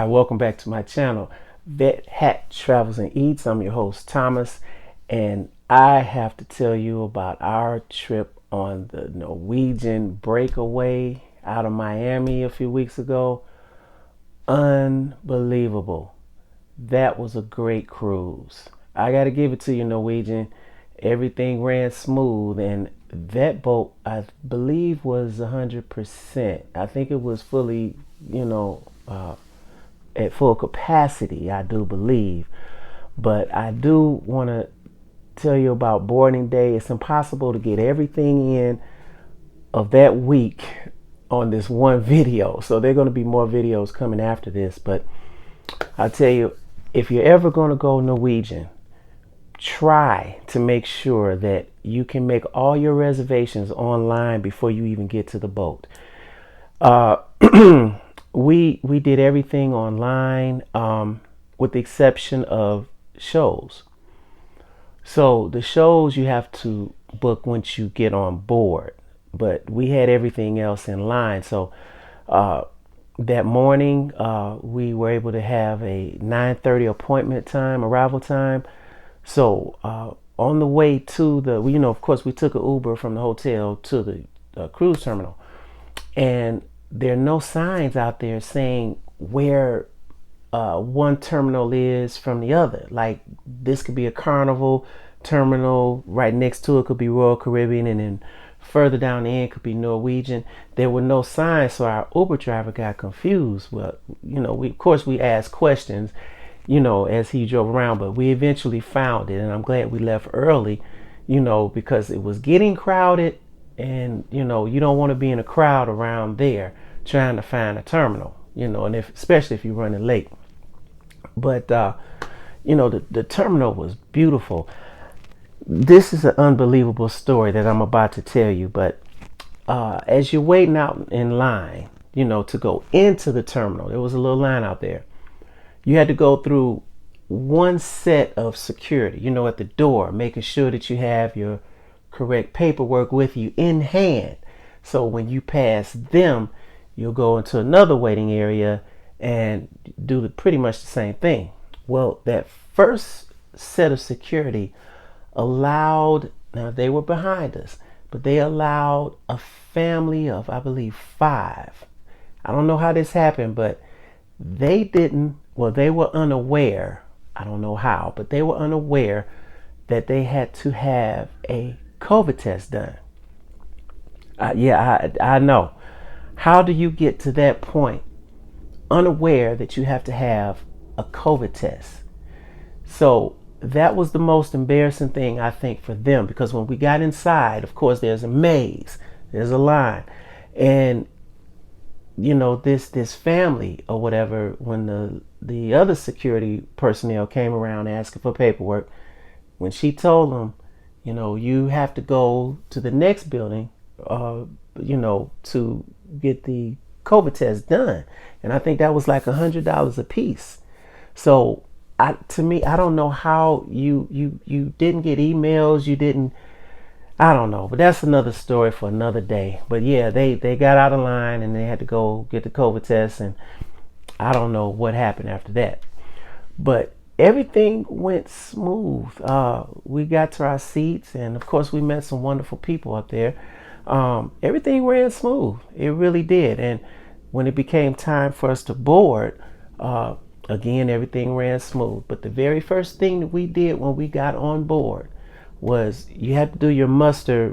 Hi, welcome back to my channel, Vet Hat Travels and Eats. I'm your host, Thomas, and I have to tell you about our trip on the Norwegian Breakaway out of Miami a few weeks ago. Unbelievable. That was a great cruise. I got to give it to you, Norwegian. Everything ran smooth, and that boat, I believe, was 100%. I think it was fully, at full capacity, I do believe. But I do want to tell you about boarding day. It's impossible to get everything in of that week on this one video. So there are going to be more videos coming after this. But I'll tell you, if you're ever going to go Norwegian, try to make sure that you can make all your reservations online before you even get to the boat. We did everything online, with the exception of shows. So the shows you have to book once you get on board, but we had everything else in line. So that morning we were able to have a 9:30 appointment time, arrival time. So on the way to the, of course, we took an Uber from the hotel to the cruise terminal, and there are no signs out there saying where one terminal is from the other. Like, this could be a Carnival terminal, right next to it could be Royal Caribbean, and then further down the end could be Norwegian. There were no signs, so our Uber driver got confused. Well, we asked questions, as he drove around, but we eventually found it, and I'm glad we left early, because it was getting crowded, and you don't want to be in a crowd around there trying to find a terminal, and especially if you're running late. But the terminal was beautiful. This is an unbelievable story that I'm about to tell you. But as you're waiting out in line, to go into the terminal, there was a little line out there. You had to go through one set of security, at the door, making sure that you have your correct paperwork with you in hand. So when you pass them, you'll go into another waiting area and do pretty much the same thing. Well, that first set of security allowed, now they were behind us, but they allowed a family of, I believe, 5. I don't know how this happened, but they were unaware. I don't know how, but they were unaware that they had to have a COVID test done. I know. How do you get to that point unaware that you have to have a COVID test? So that was the most embarrassing thing, I think, for them, because when we got inside, of course, there's a maze, there's a line, and this family or whatever, when the other security personnel came around asking for paperwork, when she told them, you have to go to the next building, to get the COVID test done. And I think that was like $100 a piece. So I don't know how you didn't get emails, I don't know, but that's another story for another day. But yeah, they got out of line and they had to go get the COVID test, and I don't know what happened after that. But everything went smooth. We got to our seats, and of course we met some wonderful people up there. Everything ran smooth. It really did. And when it became time for us to board, again, everything ran smooth. But the very first thing that we did when we got on board was you had to do your muster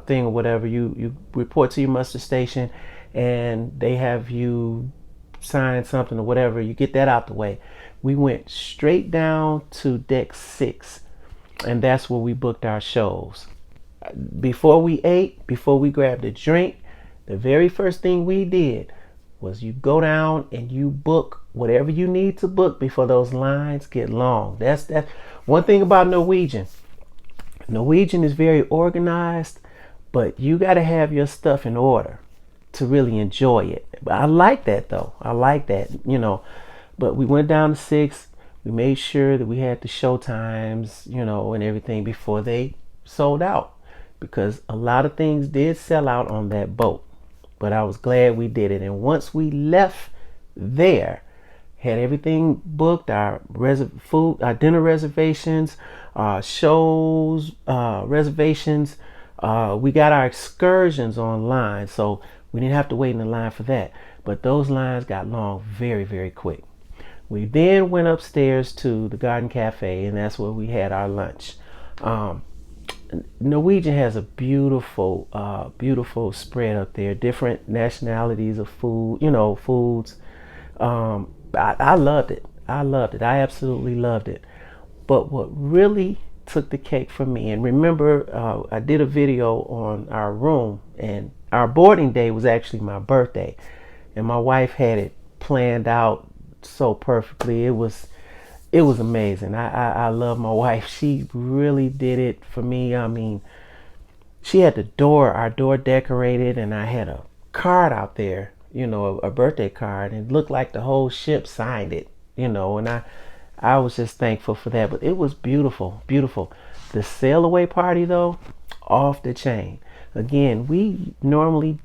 thing or whatever. You report to your muster station, and they have you sign something or whatever. You get that out the way. We went straight down to deck 6, and that's where we booked our shows. Before we ate, before we grabbed a drink, the very first thing we did was you go down and you book whatever you need to book before those lines get long. That's one thing about Norwegian. Norwegian is very organized, but you got to have your stuff in order to really enjoy it. But I like that, though. I like that, But we went down to 6. We made sure that we had the show times, and everything before they sold out, because a lot of things did sell out on that boat. But I was glad we did it. And once we left there. Had everything booked, our food, our dinner reservations, shows, reservations. We got our excursions online, so we didn't have to wait in the line for that. But those lines got long very, very quick. We then went upstairs to the Garden Cafe, and that's where we had our lunch. Norwegian has a beautiful, beautiful spread up there. Different nationalities of food, foods. I loved it. I loved it. I absolutely loved it. But what really took the cake for me, and remember, I did a video on our room, and our boarding day was actually my birthday, and my wife had it planned out so perfectly. It was amazing. I love my wife. She really did it for me. I mean, she had our door decorated, and I had a card out there, a birthday card, and it looked like the whole ship signed it, and I was just thankful for that. But it was beautiful, beautiful. The sail away party though, off the chain. Again, we normally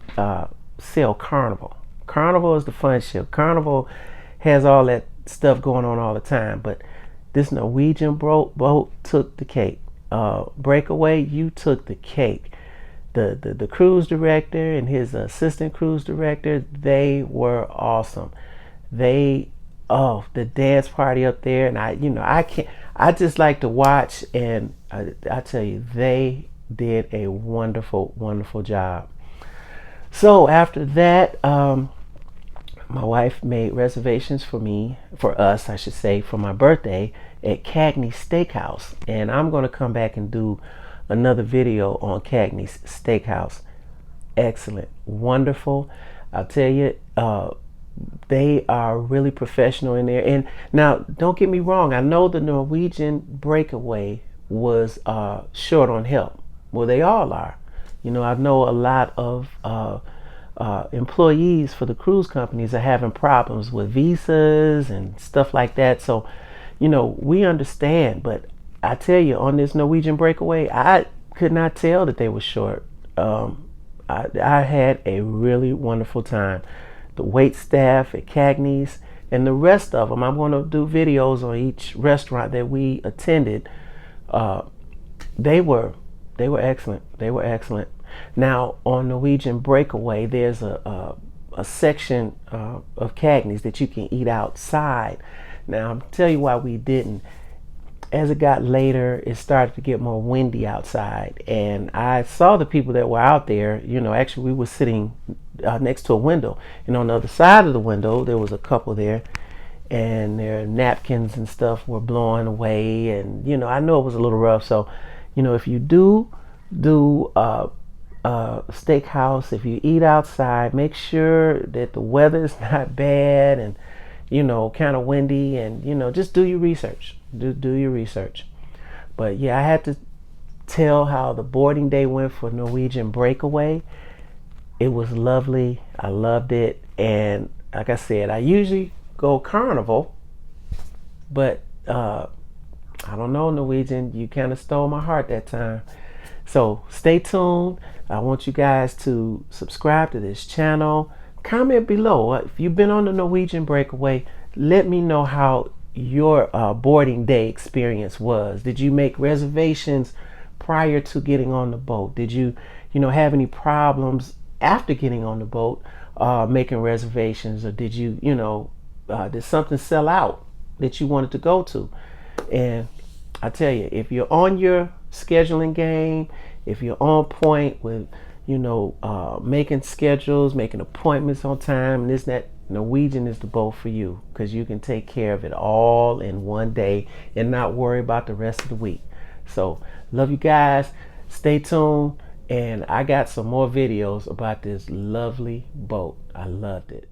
sail Carnival. Carnival is the fun ship. Carnival has all that stuff going on all the time, but this Norwegian boat took the cake. Breakaway, you took the cake. The cruise director and his assistant cruise director, they were awesome. The dance party up there, and I just like to watch, and I tell you, they did a wonderful, wonderful job. So after that, my wife made reservations for us, I should say, for my birthday at Cagney's Steakhouse. And I'm going to come back and do another video on Cagney's Steakhouse. Excellent. Wonderful. I'll tell you, they are really professional in there. And now, don't get me wrong. I know the Norwegian Breakaway was short on help. Well, they all are. I know a lot of employees for the cruise companies are having problems with visas and stuff like that. So, we understand. But I tell you, on this Norwegian Breakaway, I could not tell that they were short. I had a really wonderful time. The wait staff at Cagney's and the rest of them, I'm going to do videos on each restaurant that we attended. They were excellent. They were excellent. Now on Norwegian Breakaway, there's a section of Cagney's that you can eat outside. Now I'll tell you why we didn't. As it got later, it started to get more windy outside, and I saw the people that were out there. Actually we were sitting next to a window, and on the other side of the window there was a couple there, and their napkins and stuff were blowing away, and I know it was a little rough. So if you do steakhouse, if you eat outside, make sure that the weather is not bad and kind of windy, and just do your research. Do your research. But yeah, I had to tell how the boarding day went for Norwegian Breakaway. It was lovely. I loved it. And like I said, I usually go Carnival, but I don't know, Norwegian, you kind of stole my heart that time. So stay tuned. I want you guys to subscribe to this channel. Comment below. If you've been on the Norwegian Breakaway, let me know how your boarding day experience was. Did you make reservations prior to getting on the boat? Did you have any problems after getting on the boat making reservations, or did you did something sell out that you wanted to go to? And I tell you, if you're on your scheduling game, if you're on point with making schedules, making appointments on time, and this and that, Norwegian is the boat for you, because you can take care of it all in one day and not worry about the rest of the week. So love you guys. Stay tuned, and I got some more videos about this lovely boat. I loved it.